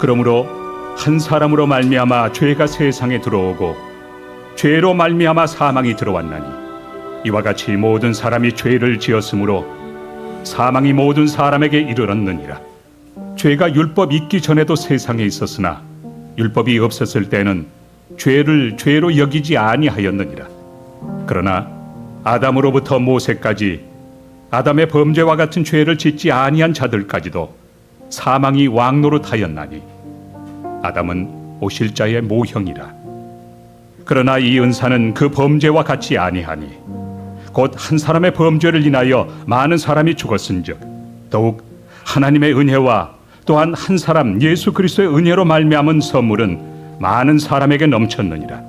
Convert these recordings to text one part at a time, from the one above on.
그러므로 한 사람으로 말미암아 죄가 세상에 들어오고 죄로 말미암아 사망이 들어왔나니 이와 같이 모든 사람이 죄를 지었으므로 사망이 모든 사람에게 이르렀느니라. 죄가 율법 있기 전에도 세상에 있었으나 율법이 없었을 때는 죄를 죄로 여기지 아니하였느니라. 그러나 아담으로부터 모세까지 아담의 범죄와 같은 죄를 짓지 아니한 자들까지도 사망이 왕노릇하였나니 아담은 오실 자의 모형이라. 그러나 이 은사는 그 범죄와 같이 아니하니 곧 한 사람의 범죄를 인하여 많은 사람이 죽었은즉 더욱 하나님의 은혜와 또한 한 사람 예수 그리스도의 은혜로 말미암은 선물은 많은 사람에게 넘쳤느니라.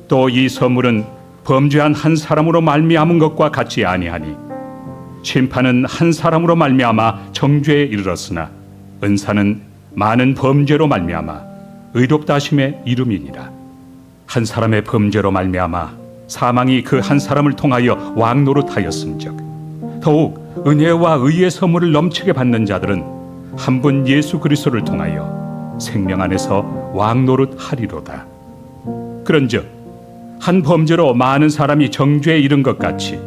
또 이 선물은 범죄한 한 사람으로 말미암은 것과 같이 아니하니 심판은 한 사람으로 말미암아 정죄에 이르렀으나 은사는 많은 범죄로 말미암아 의롭다 하심의 이름이니라. 한 사람의 범죄로 말미암아 사망이 그 한 사람을 통하여 왕노릇하였음즉 더욱 은혜와 의의 선물을 넘치게 받는 자들은 한 분 예수 그리스도를 통하여 생명 안에서 왕노릇하리로다. 그런즉 한 범죄로 많은 사람이 정죄에 이른 것 같이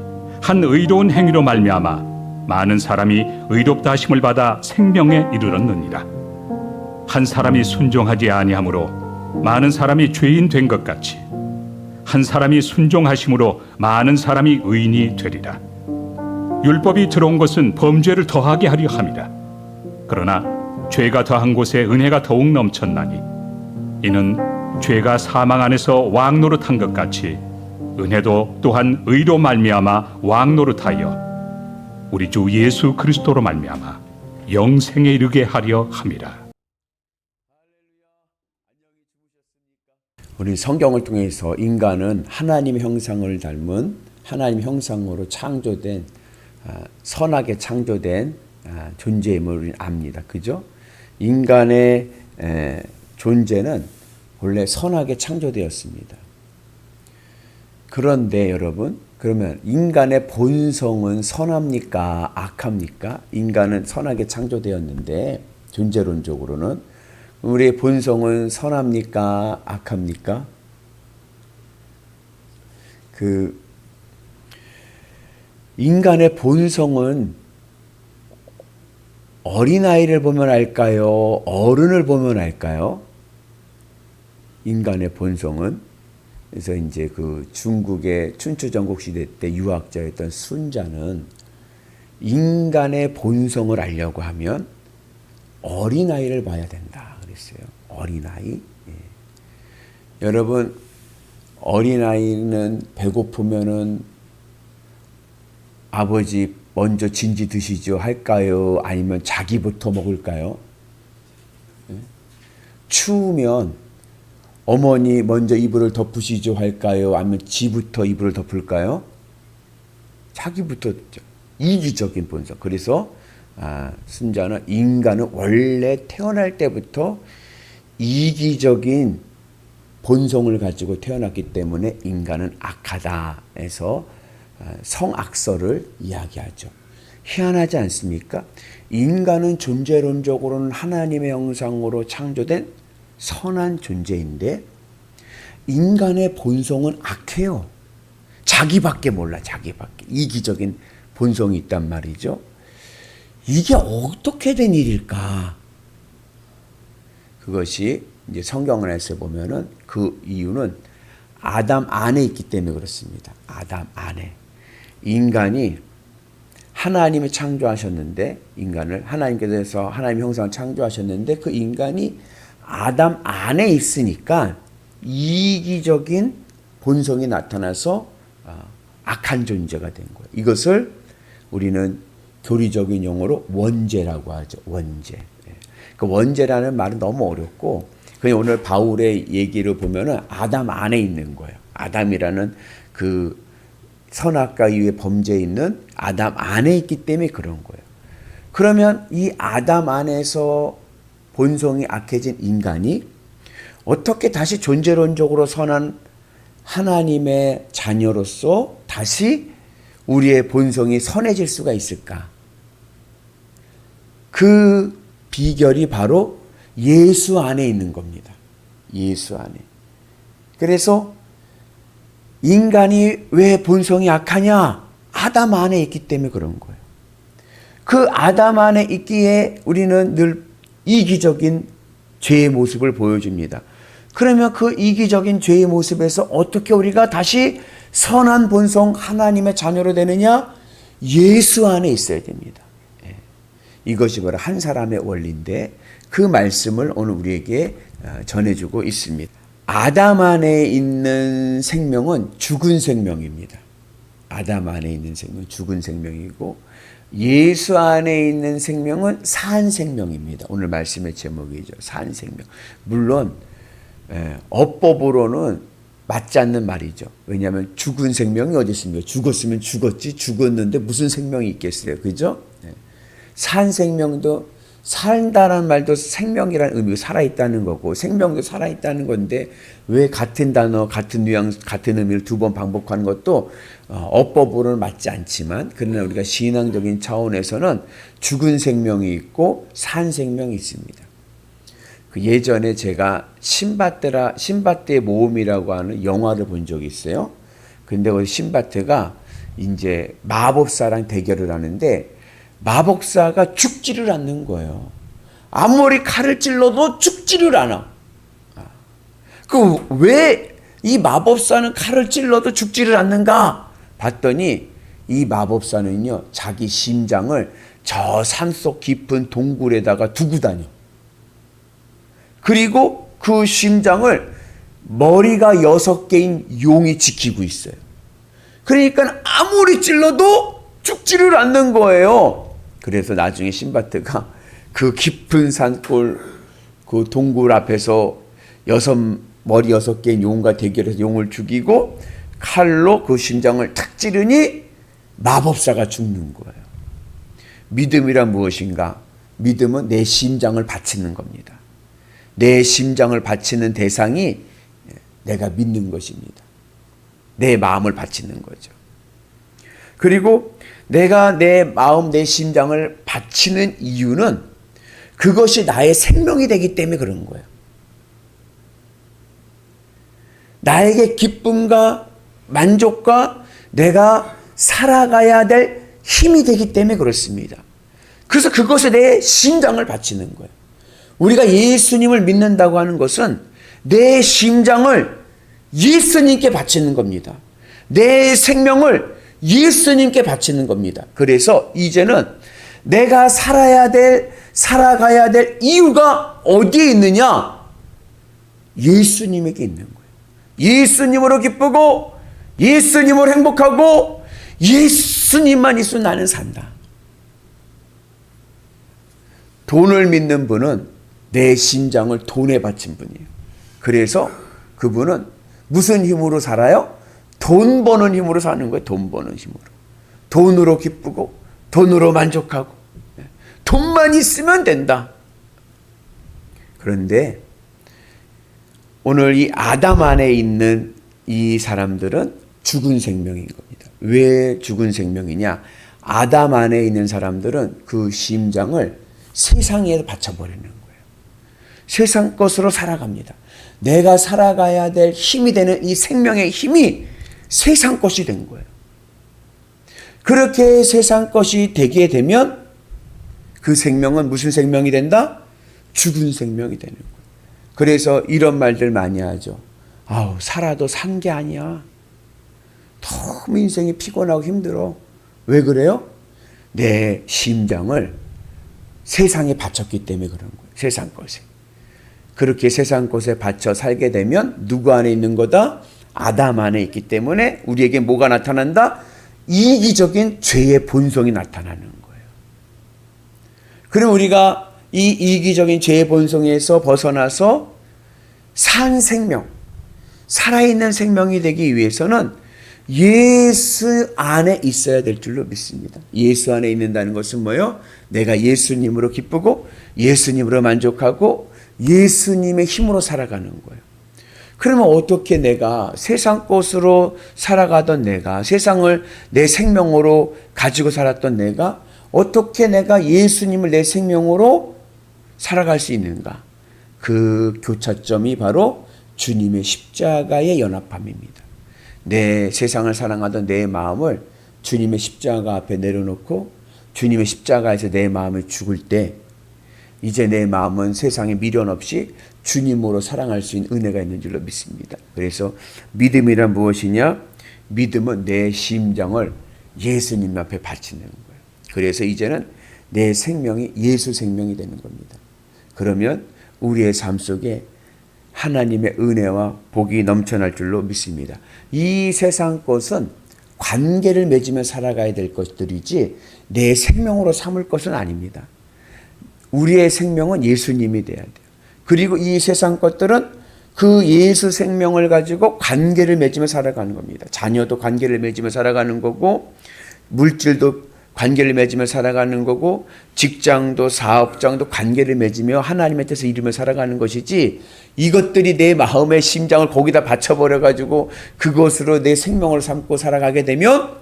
한 의로운 행위로 말미암아 많은 사람이 의롭다 하심을 받아 생명에 이르렀느니라. 한 사람이 순종하지 아니함으로 많은 사람이 죄인 된 것 같이 한 사람이 순종하심으로 많은 사람이 의인이 되리라. 율법이 들어온 것은 범죄를 더하게 하려 함이라. 그러나 죄가 더한 곳에 은혜가 더욱 넘쳤나니 이는 죄가 사망 안에서 왕노릇한 것 같이 은혜도 또한 의로 말미암아 왕노릇하여 우리 주 예수 그리스도로 말미암아 영생에 이르게 하려 함이라. 우리 성경을 통해서 인간은 하나님의 형상을 닮은 하나님 형상으로 창조된 선하게 창조된 존재임을 우리는 압니다. 그죠? 인간의 존재는 원래 선하게 창조되었습니다. 그런데 여러분, 그러면 인간의 본성은 선합니까? 악합니까? 인간은 선하게 창조되었는데 존재론적으로는 우리의 본성은 선합니까? 악합니까? 인간의 본성은 어린아이를 보면 알까요? 어른을 보면 알까요? 인간의 본성은, 그래서 이제 그 중국의 춘추전국 시대 때 유학자였던 순자는 인간의 본성을 알려고 하면 어린아이를 봐야 된다 그랬어요. 어린아이. 예. 여러분, 어린아이는 배고프면은 아버지 먼저 진지 드시죠 할까요? 아니면 자기부터 먹을까요? 예? 추우면 어머니 먼저 이불을 덮으시죠 할까요? 아니면 지부터 이불을 덮을까요? 자기부터. 이기적인 본성. 그래서 순자는 인간은 원래 태어날 때부터 이기적인 본성을 가지고 태어났기 때문에 인간은 악하다 해서 성악설을 이야기하죠. 희한하지 않습니까? 인간은 존재론적으로는 하나님의 형상으로 창조된 선한 존재인데 인간의 본성은 악해요. 자기밖에 몰라. 자기밖에. 이기적인 본성이 있단 말이죠. 이게 어떻게 된 일일까? 그것이 이제 성경 안에서 보면은 그 이유는 아담 안에 있기 때문에 그렇습니다. 아담 안에. 인간이 하나님이 창조하셨는데, 인간을 하나님께서 하나님 형상을 창조하셨는데 그 인간이 아담 안에 있으니까 이기적인 본성이 나타나서 악한 존재가 된 거예요. 이것을 우리는 교리적인 용어로 원죄라고 하죠. 원죄. 그 원죄라는 말은 너무 어렵고 그냥 오늘 바울의 얘기를 보면은 아담 안에 있는 거예요. 아담이라는 그 선악과 이후의 범죄에 있는 아담 안에 있기 때문에 그런 거예요. 그러면 이 아담 안에서 본성이 악해진 인간이 어떻게 다시 존재론적으로 선한 하나님의 자녀로서 다시 우리의 본성이 선해질 수가 있을까? 그 비결이 바로 예수 안에 있는 겁니다. 예수 안에. 그래서 인간이 왜 본성이 약하냐? 아담 안에 있기 때문에 그런 거예요. 그 아담 안에 있기에 우리는 늘 이기적인 죄의 모습을 보여줍니다. 그러면 그 이기적인 죄의 모습에서 어떻게 우리가 다시 선한 본성 하나님의 자녀로 되느냐? 예수 안에 있어야 됩니다. 이것이 바로 한 사람의 원리인데 그 말씀을 오늘 우리에게 전해주고 있습니다. 아담 안에 있는 생명은 죽은 생명입니다. 아담 안에 있는 생명은 죽은 생명이고 예수 안에 있는 생명은 산 생명입니다. 오늘 말씀의 제목이죠. 산 생명. 물론 어법으로는 맞지 않는 말이죠. 왜냐하면 죽은 생명이 어디 있습니까? 죽었으면 죽었지 죽었는데 무슨 생명이 있겠어요. 그죠? 산 생명도 산다라는 말도 생명이라는 의미로 살아있다는 거고 생명도 살아있다는 건데 왜 같은 단어, 같은 뉘앙스, 같은 의미를 두 번 반복하는 것도 어법으로는 맞지 않지만 그러나 우리가 신앙적인 차원에서는 죽은 생명이 있고 산 생명이 있습니다. 그 예전에 제가 신바트의 모험이라고 하는 영화를 본 적이 있어요. 근데 거기 신바트가 이제 마법사랑 대결을 하는데 마법사가 죽지를 않는 거예요. 아무리 칼을 찔러도 죽지를 않아. 왜 이 마법사는 칼을 찔러도 죽지를 않는가? 봤더니 이 마법사는요, 자기 심장을 저 산속 깊은 동굴에다가 두고 다녀. 그리고 그 심장을 머리가 6개인 용이 지키고 있어요. 그러니까 아무리 찔러도 죽지를 않는 거예요. 그래서 나중에 신바트가 그 깊은 산골 그 동굴 앞에서 머리 6개인 용과 대결해서 용을 죽이고 칼로 그 심장을 탁 찌르니 마법사가 죽는 거예요. 믿음이란 무엇인가? 믿음은 내 심장을 바치는 겁니다. 내 심장을 바치는 대상이 내가 믿는 것입니다. 내 마음을 바치는 거죠. 그리고 내가 내 마음, 내 심장을 바치는 이유는 그것이 나의 생명이 되기 때문에 그런 거예요. 나에게 기쁨과 만족과 내가 살아가야 될 힘이 되기 때문에 그렇습니다. 그래서 그것에 내 심장을 바치는 거예요. 우리가 예수님을 믿는다고 하는 것은 내 심장을 예수님께 바치는 겁니다. 내 생명을 예수님께 바치는 겁니다. 그래서 이제는 내가 살아가야 될 이유가 어디에 있느냐? 예수님에게 있는 거예요. 예수님으로 기쁘고 예수님으로 행복하고 예수님만 있으면 나는 산다. 돈을 믿는 분은 내 심장을 돈에 바친 분이에요. 그래서 그분은 무슨 힘으로 살아요? 돈 버는 힘으로 사는 거예요. 돈 버는 힘으로. 돈으로 기쁘고 돈으로 만족하고 돈만 있으면 된다. 그런데 오늘 이 아담 안에 있는 이 사람들은 죽은 생명인 겁니다. 왜 죽은 생명이냐? 아담 안에 있는 사람들은 그 심장을 세상에 바쳐버리는 거예요. 세상 것으로 살아갑니다. 내가 살아가야 될 힘이 되는 이 생명의 힘이 세상 것이 된 거예요. 그렇게 세상 것이 되게 되면 그 생명은 무슨 생명이 된다? 죽은 생명이 되는 거예요. 그래서 이런 말들 많이 하죠. 아우, 살아도 산 게 아니야. 너무 인생이 피곤하고 힘들어. 왜 그래요? 내 심장을 세상에 바쳤기 때문에 그런 거예요. 세상 것에. 그렇게 세상 것에 바쳐 살게 되면 누구 안에 있는 거다? 아담 안에 있기 때문에 우리에게 뭐가 나타난다? 이기적인 죄의 본성이 나타나는 거예요. 그럼 우리가 이 이기적인 죄의 본성에서 벗어나서 산 생명, 살아있는 생명이 되기 위해서는 예수 안에 있어야 될 줄로 믿습니다. 예수 안에 있는다는 것은 뭐예요? 내가 예수님으로 기쁘고 예수님으로 만족하고 예수님의 힘으로 살아가는 거예요. 그러면 어떻게 내가 세상 것으로 살아가던 내가, 세상을 내 생명으로 가지고 살았던 내가 어떻게 내가 예수님을 내 생명으로 살아갈 수 있는가? 그 교차점이 바로 주님의 십자가의 연합함입니다. 내 세상을 사랑하던 내 마음을 주님의 십자가 앞에 내려놓고 주님의 십자가에서 내 마음이 죽을 때 이제 내 마음은 세상에 미련 없이 주님으로 사랑할 수 있는 은혜가 있는 줄로 믿습니다. 그래서 믿음이란 무엇이냐? 믿음은 내 심장을 예수님 앞에 바치는 거예요. 그래서 이제는 내 생명이 예수 생명이 되는 겁니다. 그러면 우리의 삶 속에 하나님의 은혜와 복이 넘쳐날 줄로 믿습니다. 이 세상 것은 관계를 맺으며 살아가야 될 것들이지 내 생명으로 삼을 것은 아닙니다. 우리의 생명은 예수님이 돼야 돼요. 그리고 이 세상 것들은 그 예수 생명을 가지고 관계를 맺으며 살아가는 겁니다. 자녀도 관계를 맺으며 살아가는 거고 물질도 관계를 맺으며 살아가는 거고 직장도 사업장도 관계를 맺으며 하나님의 뜻을 이루며 살아가는 것이지 이것들이 내 마음의 심장을 거기다 바쳐버려 가지고 그것으로 내 생명을 삼고 살아가게 되면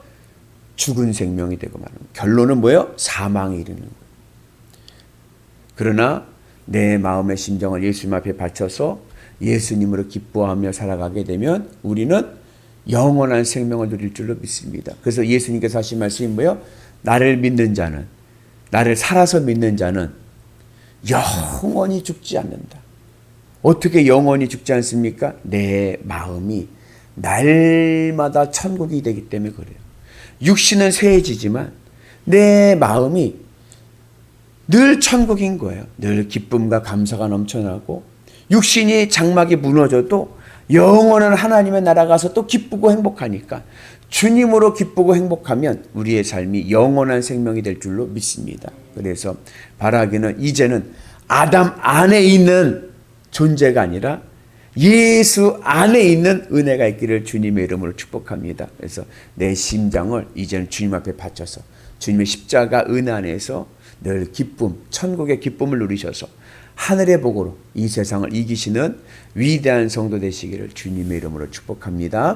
죽은 생명이 되고 마는 거예요. 결론은 뭐예요? 사망에 이르는 거예요. 그러나 내 마음의 심정을 예수님 앞에 바쳐서 예수님으로 기뻐하며 살아가게 되면 우리는 영원한 생명을 누릴 줄로 믿습니다. 그래서 예수님께서 하신 말씀이 뭐예요? 나를 믿는 자는, 나를 살아서 믿는 자는 영원히 죽지 않는다. 어떻게 영원히 죽지 않습니까? 내 마음이 날마다 천국이 되기 때문에 그래요. 육신은 세해지지만 내 마음이 늘 천국인 거예요. 늘 기쁨과 감사가 넘쳐나고 육신이 장막이 무너져도 영원한 하나님의 나라 가서 또 기쁘고 행복하니까 주님으로 기쁘고 행복하면 우리의 삶이 영원한 생명이 될 줄로 믿습니다. 그래서 바라기는 이제는 아담 안에 있는 존재가 아니라 예수 안에 있는 은혜가 있기를 주님의 이름으로 축복합니다. 그래서 내 심장을 이제는 주님 앞에 바쳐서 주님의 십자가 은혜 안에서 늘 기쁨, 천국의 기쁨을 누리셔서 하늘의 복으로 이 세상을 이기시는 위대한 성도 되시기를 주님의 이름으로 축복합니다.